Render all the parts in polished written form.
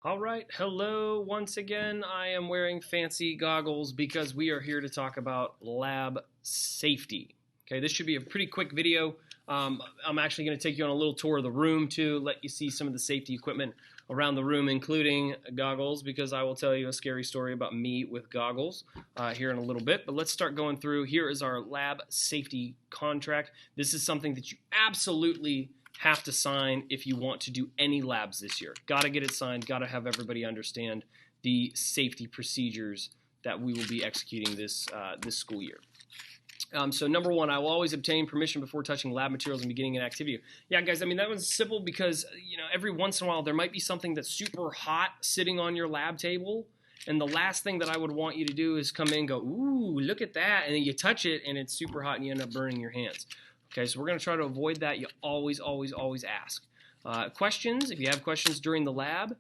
All right, hello once again. I am wearing fancy goggles because we are here to talk about lab safety. Okay, this should be a pretty quick video. I'm actually going to take you on a little tour of the room to let you see some of the safety equipment around the room, including goggles, because I will tell you a scary story about me with goggles here in a little bit. But let's start going through. Here is our lab safety contract. This is something that you absolutely have to sign if you want to do any labs this year. Got to get it signed, got to have everybody understand the safety procedures that we will be executing this school year. So number one, I will always obtain permission before touching lab materials and beginning an activity. Yeah, guys, I mean, that was simple because, every once in a while there might be something that's super hot sitting on your lab table, and the last thing that I would want you to do is come in and go, ooh, look at that, and then you touch it and it's super hot and you end up burning your hands. Okay, so we're going to try to avoid that. You always ask. Questions, if you have questions during the lab,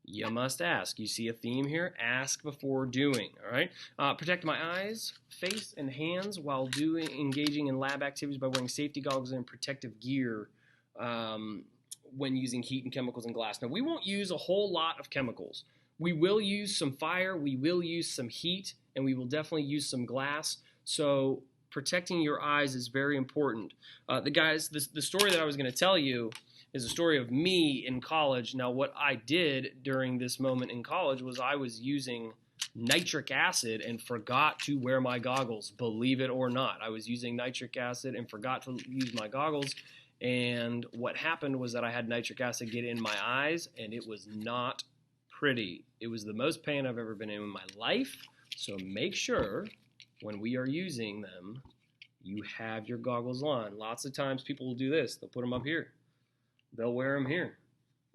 you must ask. You see a theme here, ask before doing, all right? Protect my eyes, face, and hands while engaging in lab activities by wearing safety goggles and protective gear when using heat and chemicals and glass. Now, we won't use a whole lot of chemicals. We will use some fire, we will use some heat, and we will definitely use some glass. So protecting your eyes is very important. The story that I was going to tell you is a story of me in college. Now, what I did during this moment in college was I was using nitric acid and forgot to wear my goggles, believe it or not. I was using nitric acid and forgot to use my goggles, and what happened was that I had nitric acid get in my eyes, and it was not pretty. It was the most pain I've ever been in my life, so make sure when we are using them, you have your goggles on. Lots of times people will do this. They'll put them up here. They'll wear them here.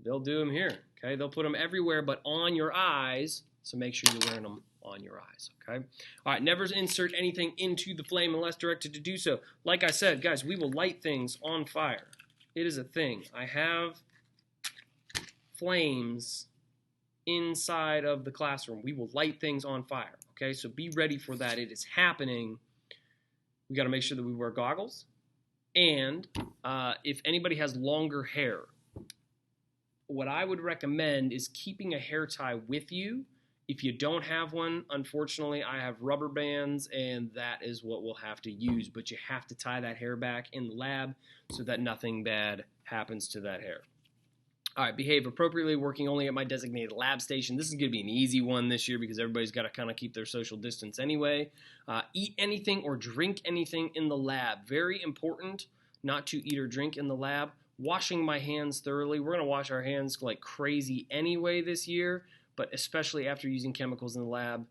They'll do them here. Okay, they'll put them everywhere but on your eyes, so make sure you're wearing them on your eyes. Okay. All right, never insert anything into the flame unless directed to do so. Like I said, guys, we will light things on fire. It is a thing. I have flames inside of the classroom. We will light things on fire. Okay, so be ready for that. It is happening. We got to make sure that we wear goggles. And if anybody has longer hair, what I would recommend is keeping a hair tie with you. If you don't have one, unfortunately, I have rubber bands, and that is what we'll have to use. But you have to tie that hair back in the lab so that nothing bad happens to that hair. All right, behave appropriately, working only at my designated lab station. This is going to be an easy one this year because everybody's got to kind of keep their social distance anyway. Eat anything or drink anything in the lab. Very important not to eat or drink in the lab. Washing my hands thoroughly. We're going to wash our hands like crazy anyway this year, but especially after using chemicals in the lab.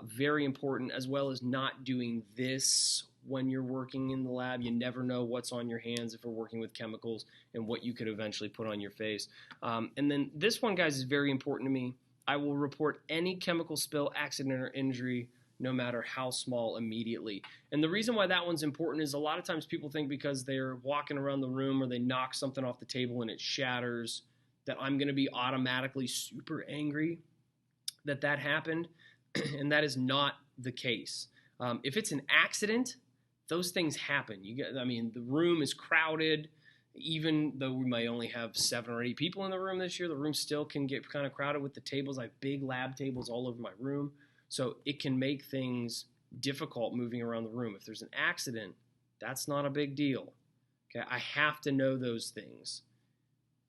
Very important, as well as not doing this when you're working in the lab. You never know what's on your hands if you're working with chemicals and what you could eventually put on your face. And then this one, guys, is very important to me. I will report any chemical spill, accident, or injury, no matter how small, immediately. And the reason why that one's important is a lot of times people think because they're walking around the room or they knock something off the table and it shatters that I'm going to be automatically super angry that happened, and that is not the case. If it's an accident, those things happen. The room is crowded. Even though we may only have 7 or 8 people in the room this year, the room still can get kind of crowded with the tables. I have big lab tables all over my room, so it can make things difficult moving around the room. If there's an accident, that's not a big deal. Okay, I have to know those things.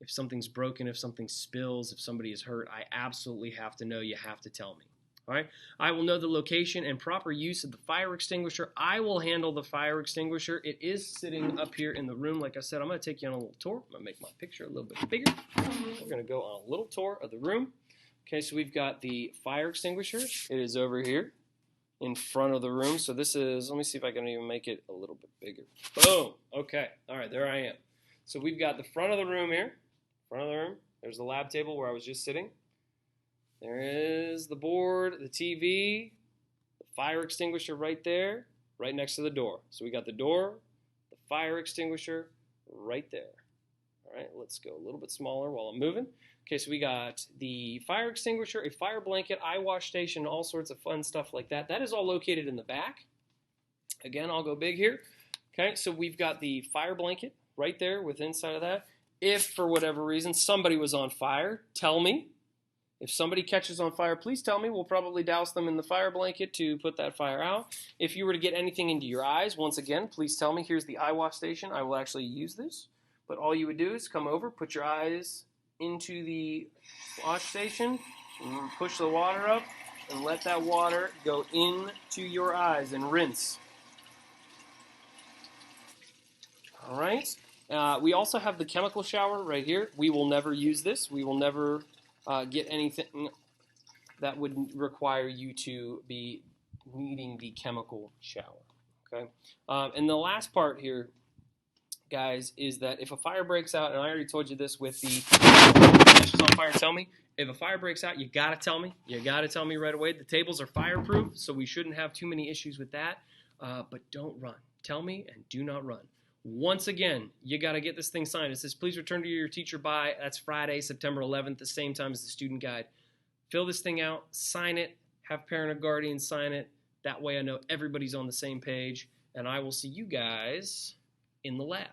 If something's broken, if something spills, if somebody is hurt, I absolutely have to know. You have to tell me. All right. I will know the location and proper use of the fire extinguisher. I will handle the fire extinguisher. It is sitting up here in the room. Like I said, I'm going to take you on a little tour. I'm going to make my picture a little bit bigger. We're going to go on a little tour of the room. Okay, so we've got the fire extinguisher. It is over here in front of the room. So this is, let me see if I can even make it a little bit bigger. Boom. Okay. All right, there I am. So we've got the front of the room here. Front of the room. There's the lab table where I was just sitting. There is the board, the TV, the fire extinguisher right there, right next to the door. So we got the door, the fire extinguisher right there. All right, let's go a little bit smaller while I'm moving. Okay, so we got the fire extinguisher, a fire blanket, eye wash station, all sorts of fun stuff like that. That is all located in the back. Again, I'll go big here. Okay, so we've got the fire blanket right there with inside of that. If, for whatever reason, somebody was on fire, tell me. If somebody catches on fire, please tell me. We'll probably douse them in the fire blanket to put that fire out. If you were to get anything into your eyes, once again, please tell me. Here's the eye wash station. I will actually use this. But all you would do is come over, put your eyes into the wash station, and push the water up, and let that water go into your eyes and rinse. All right. We also have the chemical shower right here. We will never use this. We will never get anything that would require you to be needing the chemical shower. Okay. And the last part here, guys, is that if a fire breaks out, and I already told you this with the catches on fire, tell me. If a fire breaks out, you gotta tell me. You gotta tell me right away. The tables are fireproof, so we shouldn't have too many issues with that. But don't run. Tell me and do not run. Once again, you got to get this thing signed. It says, please return to your teacher by, that's Friday, September 11th, the same time as the student guide. Fill this thing out, sign it, have parent or guardian sign it. That way I know everybody's on the same page, and I will see you guys in the lab.